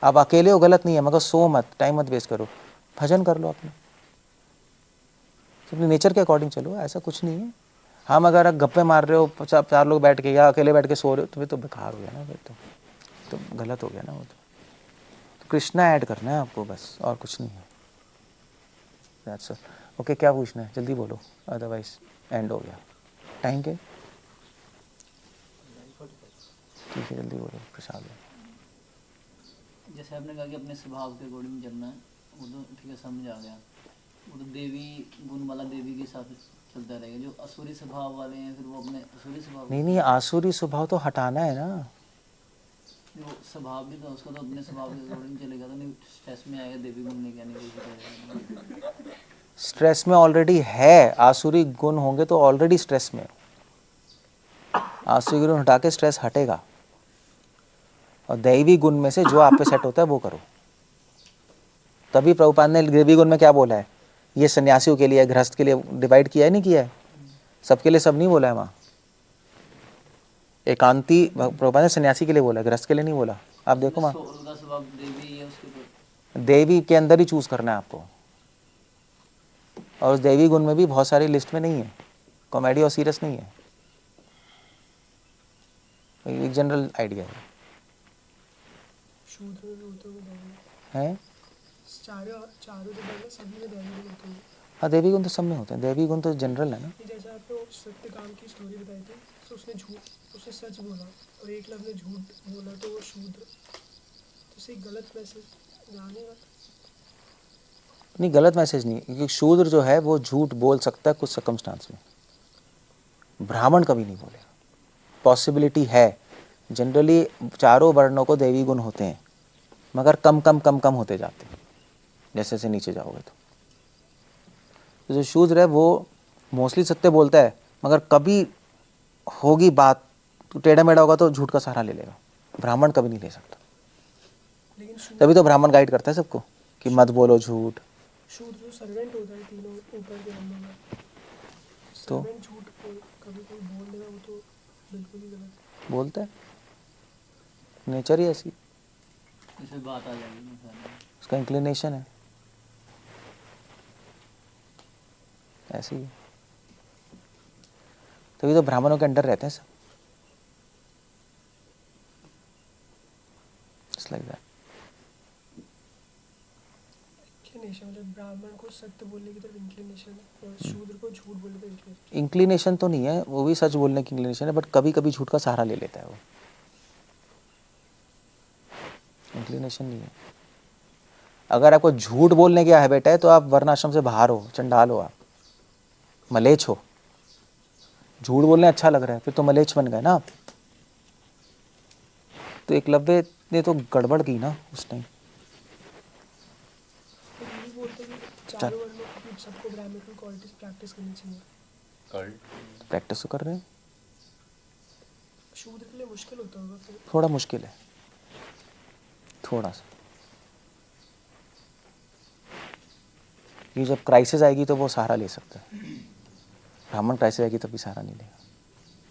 आप अकेले हो, गलत नहीं है, मगर सो मत, टाइम मत वेस्ट करो, भजन कर लो अपने नेचर के अकॉर्डिंग चलो, ऐसा कुछ नहीं है। हम अगर गप्पे मार रहे हो 4 लोग बैठ के, या अकेले बैठ के सो रहे हो, तो फिर तो बेकार हो गया ना, फिर तो गलत हो गया ना वो, तो कृष्णा ऐड करना है आपको बस, और कुछ नहीं है, दैट्स ऑल। ओके, क्या पूछना है जल्दी बोलो, अदरवाइज एंड हो गया टाइम के, ठीक है, जल्दी बोलो प्रसाद।
जैसे आपने कहा कि अपने स्वभाव के अकॉर्डिंग चलना है, वो तो ठीक है, समझ आ गया। वो तो देवी गुण वाला देवी के साथ चलता रहेगा, जो असुरी स्वभाव वाले हैं फिर वो अपने असुरी स्वभाव
नहीं नहीं, आसुरी स्वभाव तो हटाना है ना,
वो स्वभाव भी तो उसका तो अपने स्वभाव के अकॉर्डिंग चलेगा, तो नहीं स्ट्रेस में आएगा देवी गुण में, क्या नहीं करेगा।
स्ट्रेस में ऑलरेडी है, आसुरी गुण होंगे तो ऑलरेडी स्ट्रेस में, आसुरी गुण हटा के स्ट्रेस हटेगा, और दैवी गुण में से जो आप पे सेट होता है वो करो। तभी प्रभुपाद ने दैवी गुण में क्या बोला है, ये सन्यासियों के लिए, गृहस्थ के लिए डिवाइड किया है, नहीं किया है, सबके लिए सब नहीं बोला है वहाँ। एकांती प्रभुपाद ने सन्यासी के लिए बोला, गृहस्थ के लिए नहीं बोला, आप देखो वहाँ।
उसका स्वभाव देवी है उसके तो
देवी के अंदर ही चूज करना है आपको, और उस देवी गुण में भी बहुत सारी लिस्ट में नहीं है, कॉमेडी और सीरियस नहीं है, एक जनरल आइडिया है।
शूद्र में होते हुए दैवी
हैं
चारों चारों जो बने सभी में दैवी गुण होते हैं।
हाँ, देवी गुण तो सब में होते हैं, देवी गुण तो जनरल है ना।
ये जैसे आपने वो सत्यकाम की स्टोरी बताई थी, तो उसने सच बोला और एक लफ्ज़ ने झूठ बोला, तो वो शूद्र, तो उसे गलत मैसेज जाने वाला।
नहीं, गलत मैसेज नहीं, क्योंकि शूद्र जो है वो झूठ बोल सकता है कुछ सर्कमस्टांस में, ब्राह्मण कभी नहीं बोलेगा, पॉसिबिलिटी है। जनरली चारों वर्णों को देवी गुण होते हैं, मगर कम कम कम कम होते जाते हैं जैसे जैसे नीचे जाओगे तो जो शूद्र है वो मोस्टली सत्य बोलता है, मगर कभी होगी बात तो टेढ़ा मेढ़ा होगा तो झूठ का सहारा ले लेगा, ब्राह्मण कभी नहीं ले सकता।
लेकिन
तभी तो ब्राह्मण गाइड करता है सबको कि मत बोलो झूठ,
शूद्र जो सर्वेंट होता है तीनों ऊपर के वर्णों में,
तो
सर्वेंट झूठ कभी कोई बोल देगा, वो तो बिल्कुल ही गलत है।
बोलता है, नेचर ही ऐसी,
इसमें बात आ जाएगी ना सारी।
उसका इंक्लिनेशन है ऐसे ही है। तभी तो ब्राह्मणों के अंडर रहते हैं सब। It's like that.
इंक्लिनेशन मतलब ब्राह्मण को सत्य बोलने की तरफ इंक्लिनेशन है और शूद्र को झूठ बोलने की इंक्लिनेशन।
इंक्लिनेशन तो नहीं है, वो भी सच बोलने की इंक्लिनेशन है, बट कभी कभी झूठ का सहारा ले लेता है वो। इंक्लिनेशन नहीं है। अगर आपको झूठ बोलने की हैबिट है तो आप वर्णाश्रम से बाहर हो, चंडाल हो, आप मलेच्छ हो। झूठ बोलने अच्छा लग रहा है फिर तो मलेच्छ बन गए ना आप। तो एकलव्य ने तो गड़बड़ की ना उस टाइम।
फिर ये बोलते हैं कि चारों वर्णों की सबको ब्राह्मणिकल क्वालिटीज प्रैक्टिस करनी चाहिए।
प्रैक्टिस तो कर रहे हैं,
शूद्र के लिए मुश्किल होता होगा फिर।
थोड़ा मुश्किल है, थोड़ा सा। ये जब क्राइसिस आएगी तो वो सहारा ले सकता है। ब्राह्मण क्राइसिस आएगी तब भी सहारा नहीं लेगा,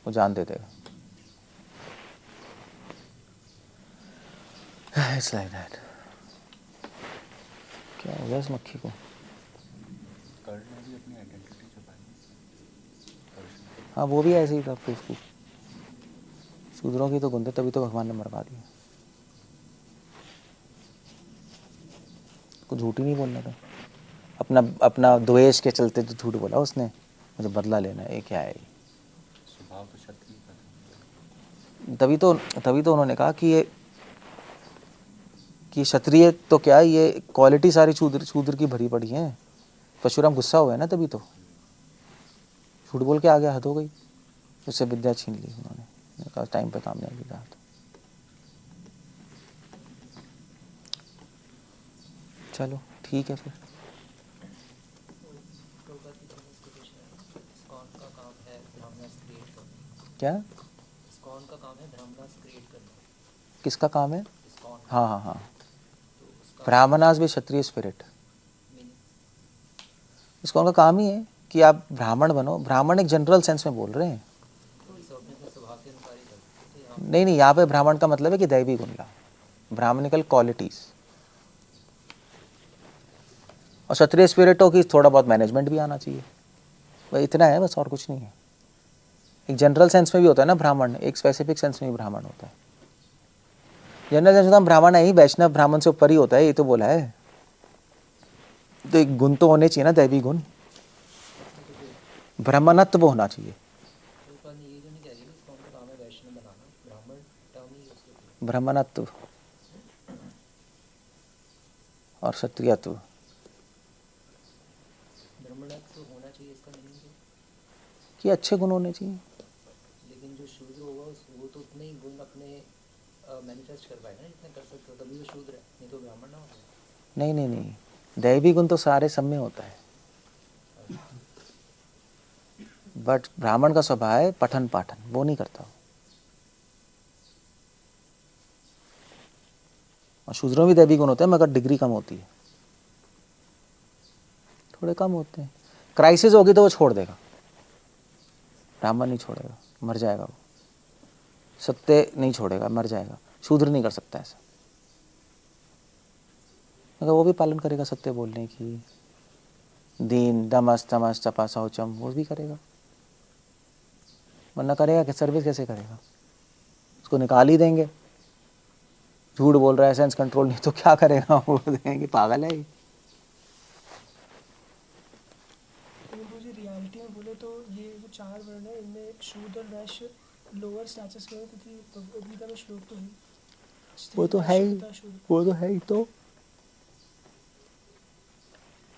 वो जान दे देगा। It's like that. क्या हो गया इस मक्खी को? हाँ वो भी ऐसे ही था बेवकूफ। शूद्रों की तो गुंदे, तभी तो भगवान ने मरवा दिया। को झूठ ही नहीं बोलना था, अपना अपना द्वेष के चलते तो झूठ बोला उसने, मुझे बदला लेना है। ये क्या है?
स्वभाव तो क्षत्रिय का था।
तभी तो उन्होंने कहा कि ये कि क्षत्रिय तो क्या, ये क्वालिटी सारी शूद्र की भरी पड़ी है। परशुराम गुस्सा हुआ है ना, तभी तो झूठ बोल के आ गया, हद हो गई, उससे विद्या छीन ली उन्होंने। कहा टाइम पे काम नहीं आएगी कहा तो। चलो ठीक है फिर।
इस्कॉन का काम है ब्राह्मणास क्रिएट करना।
क्या?
इस्कॉन का काम है ब्राह्मणास क्रिएट करना।
किसका काम है?
इस्कॉन
हाँ हाँ हाँ,
तो उसका
ब्राह्मणास भी क्षत्रिय स्पिरिट।
मीनिंग
इसका उनका काम ही है कि आप ब्राह्मण बनो। ब्राह्मण एक जनरल सेंस में बोल रहे हैं।
सब अपने स्वभाव के अनुसार ही करते हैं। तो यहाँ
नहीं नहीं, यहाँ पे ब्राह्मण का मतलब है कि दैवी गुण ला, ब्राह्मणिकल क्वालिटीज। और क्षत्रिय स्पिरिट हो कि थोड़ा बहुत मैनेजमेंट भी आना चाहिए, वही इतना है बस, और कुछ नहीं है। एक जनरल सेंस में भी होता है ना ब्राह्मण, एक स्पेसिफिक सेंस में भी ब्राह्मण होता है। जनरल सेंस में तो हम ब्राह्मण है ही, वैष्णव ब्राह्मण से ऊपर ही होता है, ये तो बोला है। तो एक गुण तो होने चाहिए ना, दैवी गुण, ब्राह्मणत्व होना चाहिए।
तो ये जो नहीं कह रही कि इस्कॉन का काम है वैष्णव बनाना, ब्राह्मण टर्म ही यूज करती है।
ब्राह्मणत्व और क्षत्रियत्व।
ब्राह्मणत्व होना चाहिए इसका मीनिंग है।
कि अच्छे गुण होने चाहिए।
लेकिन जो शूद्र होगा वो तो उतने ही गुण अपने मैनिफेस्ट कर पाएगा ना, जितना कर सकते हो, तभी वो शूद्र है, नहीं तो ब्राह्मण ना होगा।
नहीं नहीं नहीं, दैवी गुण तो सारे सब में होता है, बट ब्राह्मण का स्वभाव है पठन पाठन, वो नहीं करता। और शूद्रों में भी दैवी गुण होते हैं, मगर डिग्री कम होती है, थोड़े कम होते हैं। क्राइसिस होगी तो वो छोड़ देगा, ब्राह्मण नहीं छोड़ेगा, मर जाएगा वो। सत्य नहीं छोड़ेगा, मर जाएगा। शूद्र नहीं कर सकता ऐसा, मगर वो भी पालन करेगा सत्य बोलने की। दीन दमस तमस तपा शौचम, वो भी करेगा, वरना करेगा कि सर्विस कैसे करेगा? उसको निकाल ही देंगे, झूठ बोल रहा है, सेंस कंट्रोल नहीं, तो क्या करेगा? वो देंगे, पागल है ये।
गुरु जी रियलिटी में बोले तो ये जो चार वर्ण है इनमें शूद्र और वैश्य लोअर स्टेटस के हैं, क्योंकि भगवद गीता में श्लोक तो है
वो तो है ही, वो तो है ही। तो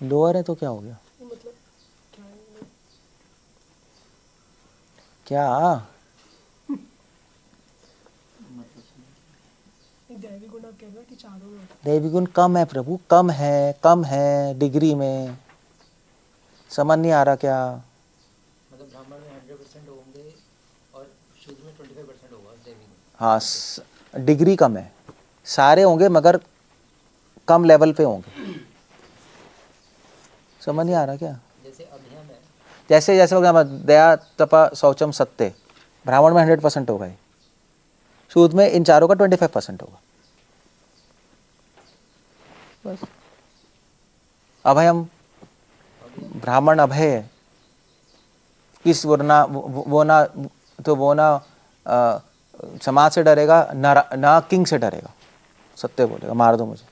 लोअर है तो क्या हो गया?
मतलब क्या है
क्या
मतलब समझ।
एक दैवी गुण आप कह रहे हो कि चारों में होता
दैवी गुण कम है प्रभु, कम है, कम है डिग्री में। समझ नहीं आ रहा क्या?
मतलब ब्राह्मण में 100% होंगे और शूद्र में 25% होगा देवी में।
हाँ, डिग्री कम है, सारे होंगे मगर कम लेवल पे होंगे। समझ नहीं आ रहा क्या?
जैसे अभियम है,
जैसे जैसे हो गया दया तपा शौचम सत्य, ब्राह्मण में 100% होगा ये, शूद्र में इन चारों का 25% होगा बस। अभयम, ब्राह्मण अभय है, किस वो ना तो वो ना समाज से डरेगा ना किंग से डरेगा, सत्य बोलेगा मार दो मुझे।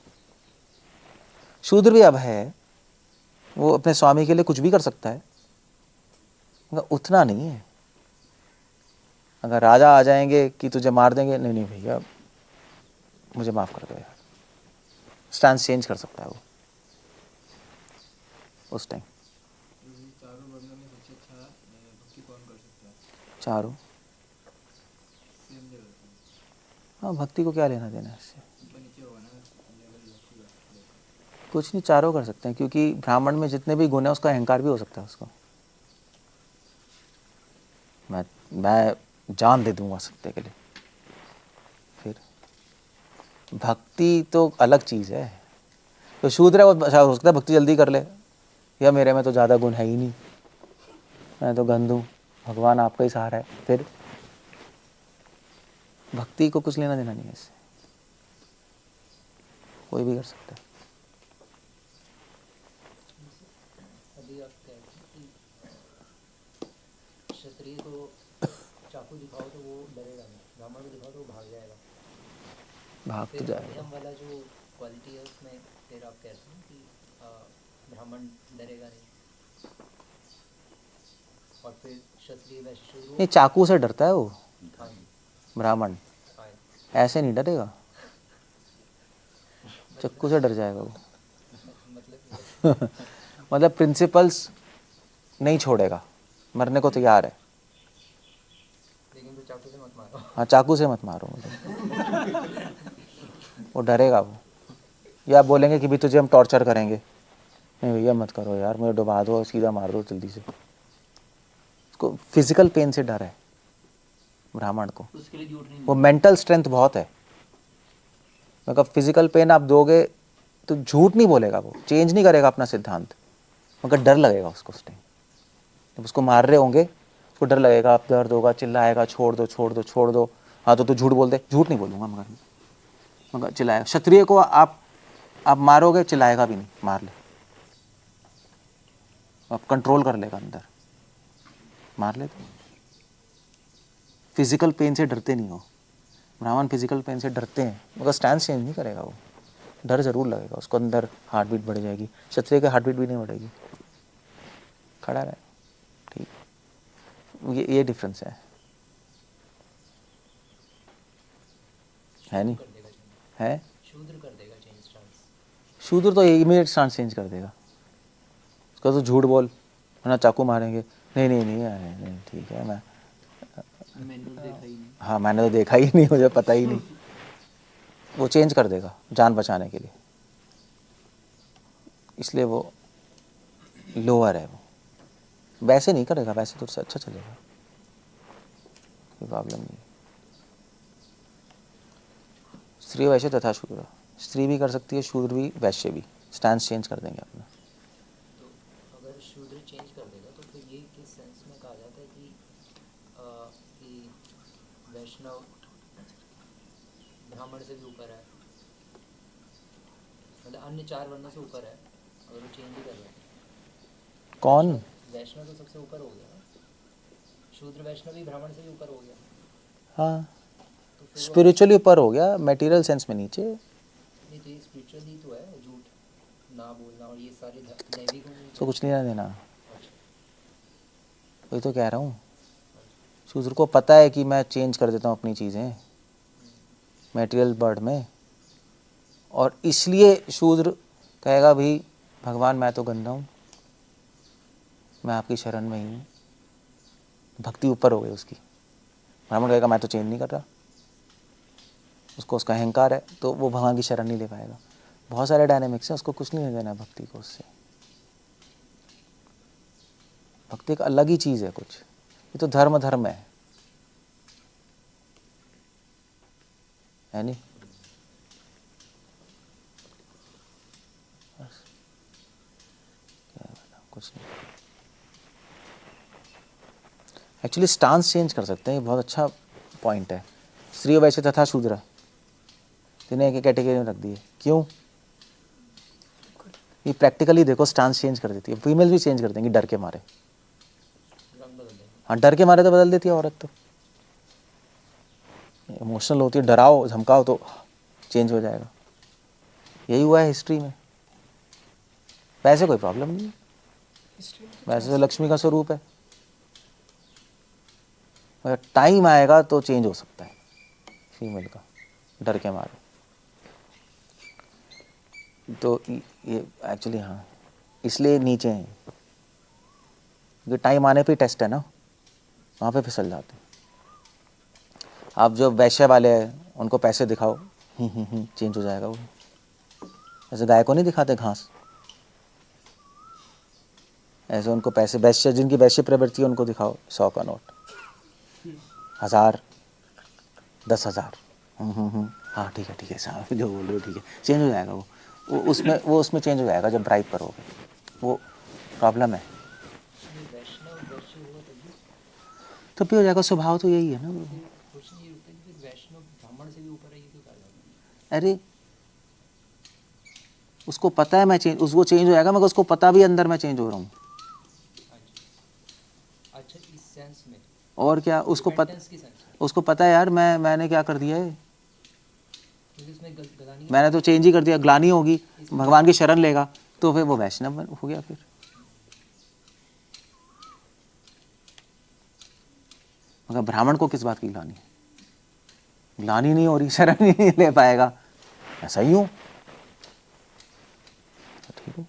शूद्र भी अभय है, वो अपने स्वामी के लिए कुछ भी कर सकता है, मगर उतना नहीं है। अगर राजा आ जाएंगे कि तुझे मार देंगे, नहीं नहीं भैया मुझे माफ कर दो यार, स्टैंड चेंज कर सकता है वो उस टाइम।
चारों वर्णों में सबसे अच्छा भक्ति कौन कर सकता है?
चारों,
सेम लेवल
हाँ भक्ति को क्या लेना देना है इससे,
ऊपर नीचे होगा ना लेवल।
कुछ नहीं, चारों कर सकते हैं, क्योंकि ब्राह्मण में जितने भी गुण है उसका अहंकार भी हो सकता है उसको। मैं जान दे दूंगा सत्य के लिए। फिर भक्ति तो अलग चीज़ है। तो शूद्र है वो हो सकता है भक्ति जल्दी कर ले, या मेरे में तो ज़्यादा गुण है ही नहीं, मैं तो गंध हूँ, भगवान आपका ही सहारा है। फिर भक्ति को कुछ लेना देना नहीं है इससे, कोई भी कर सकता है।
अभी आप कहते हैं कि क्षत्रिय को चाकू दिखाओ तो वो डरेगा नहीं, ब्राह्मण को दिखाओ तो वो भाग जाएगा।
भाग तो
फिर
जाएगा।
मध्यम वाला जो क्वालिटी है उसमें फिर आप कहते हैं कि ब्राह्मण डरेगा नहीं, और फिर क्षत्रिय वैश्य शूद्र
नहीं, चाकू से डरता है वो
हाँ जी,
ब्राह्मण,
हाँ जी।
ऐसे नहीं डरेगा, चक्कू से डर जाएगा वो।
मतलब
मतलब प्रिंसिपल्स नहीं छोड़ेगा, मरने को तैयार है।
लेकिन तो चाकू से मत मारो।
हाँ चाकू से मत मारो मुझे, वो डरेगा वो। या आप बोलेंगे कि भी तुझे हम टॉर्चर करेंगे, नहीं भैया मत करो यार, मुझे डुबा दो, सीधा मार दो जल्दी से। उसको फिजिकल पेन से डर है ब्राह्मण को,
उसके लिए झूठ नहीं
वो मेंटल स्ट्रेंथ बहुत है। मतलब फिजिकल पेन आप दोगे तो झूठ नहीं बोलेगा, वो चेंज नहीं करेगा अपना सिद्धांत, मगर डर लगेगा उसको उस टाइम। जब उसको मार रहे होंगे उसको डर लगेगा, आप दर्द होगा, चिल्लाएगा छोड़ दो छोड़ दो छोड़ दो। हाँ तो तू झूठ बोल दे, झूठ नहीं बोलूँगा मगर चिल्लाएगा। क्षत्रिय को आप मारोगे, चिल्लाएगा भी नहीं, मार ले, आप कंट्रोल कर लेगा अंदर, मार ले। तो फिजिकल पेन से डरते नहीं हो, ब्राह्मण फिजिकल पेन से डरते हैं, मगर स्टैंड चेंज नहीं करेगा वो, डर ज़रूर लगेगा उसको, अंदर हार्ट बीट बढ़ जाएगी। क्षत्रिय की हार्ट बीट भी नहीं बढ़ेगी, खड़ा रहे। ठीक, ये डिफरेंस है नहीं
कर देगा चेंज,
है।
शूद्र कर देगा चेंज स्टांस।
शूद्र तो इमीडिएट स्टांस चेंज कर देगा, उसका तो झूठ बोल वरना चाकू मारेंगे, नहीं नहीं नहीं नहीं ठीक है,
मैंने तो देखा ही नहीं।
हाँ मैंने तो देखा ही नहीं, मुझे पता ही नहीं, वो चेंज कर देगा जान बचाने के लिए। इसलिए वो लोअर है, वो वैसे नहीं करेगा, वैसे तो अच्छा चलेगा, कोई प्रॉब्लम नहीं। स्त्री वैश्य तथा शूद्र, स्त्री भी कर सकती है, शूद्र भी वैश्य भी, स्टैंड चेंज कर देंगे अपना।
तो अगर शूद्र चेंज कर देगा तो फिर ये किस सेंस में कहा जाता है कि वैष्णव ब्राह्मण से भी ऊपर है, मतलब अन्य चार वर्णों से ऊपर है, अगर वो चेंज ही कर रहा है?
कौन?
वैष्णव तो सबसे ऊपर हो गया ना, शूद्र वैष्णव भी ब्राह्मण से भी ऊपर हो गया,
हाँ
तो फिर वो
स्पिरिचुअली ऊपर हो गया, मटेरियल सेंस में नीचे।
नहीं, तो ये स्पिरिचुअली तो है, झूठ ना बोलना और ये सारे दैविक गुण
तो कुछ नहीं देना,
अच्छा,
वही तो कह रहा हूँ। शूद्र को पता है कि मैं चेंज कर देता हूँ अपनी चीज़ें मटेरियल बर्ड में, और इसलिए शूद्र कहेगा भाई भगवान मैं तो गंदा हूँ, मैं आपकी शरण में ही हूँ, भक्ति ऊपर हो गई उसकी। ब्राह्मण कहेगा मैं तो चेंज नहीं कर रहा, उसको उसका अहंकार है, तो वो भगवान की शरण नहीं ले पाएगा। बहुत सारे डायनेमिक्स हैं, उसको कुछ नहीं देना है भक्ति को उससे। भक्ति एक अलग ही चीज़ है कुछ, ये तो धर्म है नहीं। बस क्या बताऊं, कुछ नहीं। एक्चुअली स्टांस चेंज कर सकते हैं, ये बहुत अच्छा पॉइंट है। स्त्री वैश्य तथा शूद्र, तीनों एक ही कैटेगरी में रख दिए। क्यों? ये प्रैक्टिकली देखो स्टांस चेंज कर देती है। फीमेल भी चेंज कर देंगी डर के मारे।
रंग बदल देंगे।
हाँ, डर के मारे तो बदल देती है औरत। तो इमोशनल होती है, डराओ धमकाओ तो चेंज हो जाएगा। यही हुआ है हिस्ट्री में। वैसे कोई प्रॉब्लम नहीं है,
हिस्ट्री में
वैसे तो लक्ष्मी का स्वरूप है, मगर टाइम आएगा तो चेंज हो सकता है फीमेल का, डर के मारे। तो ये एक्चुअली हाँ, इसलिए नीचे हैं, ये टाइम आने पे टेस्ट है ना, वहाँ पे फिसल जाते हैं। आप जो वैश्य वाले हैं उनको पैसे दिखाओ, चेंज हो जाएगा वो। ऐसे गाय को नहीं दिखाते घास, ऐसे उनको पैसे, वैश्य जिनकी वैश्य प्रवृत्ति है उनको दिखाओ 100 का नोट, 1000, 10,000, हाँ ठीक है साहब जो बोल रहे हो ठीक है, चेंज हो जाएगा वो उसमें चेंज हो जाएगा जब ब्राइब करोगे। वो प्रॉब्लम है,
ये वैष्णव वैश्य हुआ तभी
तो भी हो जाएगा। स्वभाव तो यही है ना।
फिर क्वेश्चन ये होता है कि फिर वैष्णव ब्राह्मण से भी ऊपर है, ये क्यों कहा जाता है?
अरे उसको पता है मैं चेंज, उसको चेंज हो जाएगा, मगर उसको पता भी अंदर मैं चेंज हो रहा हूँ।
अच्छा, इस सेंस में
और क्या, उसको
Repentance की सेंस में,
उसको पता है यार मैंने क्या कर दिया है,
क्योंकि उसमें गलानी
मैंने तो चेंज ही कर दिया। ग्लानी होगी, भगवान की शरण लेगा तो फिर वो वैष्णव हो गया। फिर मगर ब्राह्मण को किस बात की ग्लानी है? ग्लानी नहीं हो रही, शरण ही नहीं ले पाएगा, ऐसा ही हूँ, ठीक है।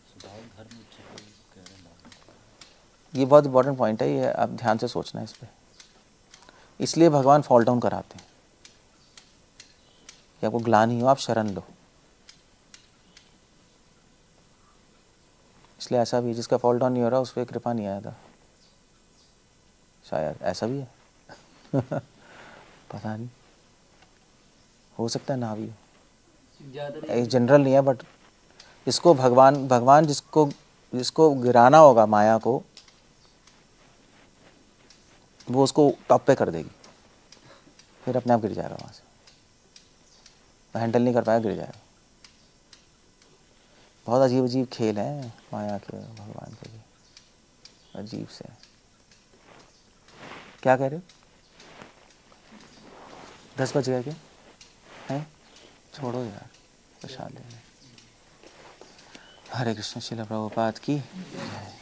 स्वभाव धर्म इच्छा को कह रहे हैं बाबा।
ये बहुत इंपॉर्टेंट पॉइंट है, ये आप ध्यान से सोचना है इस पर। इसलिए भगवान फॉल डाउन कराते हैं कि आपको ग्लानि हो, आप शरण लो। इसलिए ऐसा भी, जिसका फॉल डाउन नहीं हो रहा उस पर कृपा नहीं आया था, शायद ऐसा भी है। पता नहीं, हो सकता है ना भी हो,
ज़्यादातर
जनरल नहीं है। बट इसको भगवान जिसको गिराना होगा माया को, वो उसको टॉप पे कर देगी, फिर अपने आप गिर जाएगा वहाँ से, हैंडल नहीं कर पाएगा, गिर जाएगा। बहुत अजीब अजीब खेल हैं माया के, भगवान के भी अजीब से। क्या कह रहे हो? 10 बज गए क्या? हैं? छोड़ो यार, प्रसाद लेने। हरे कृष्ण, श्रील प्रभुपाद की जय।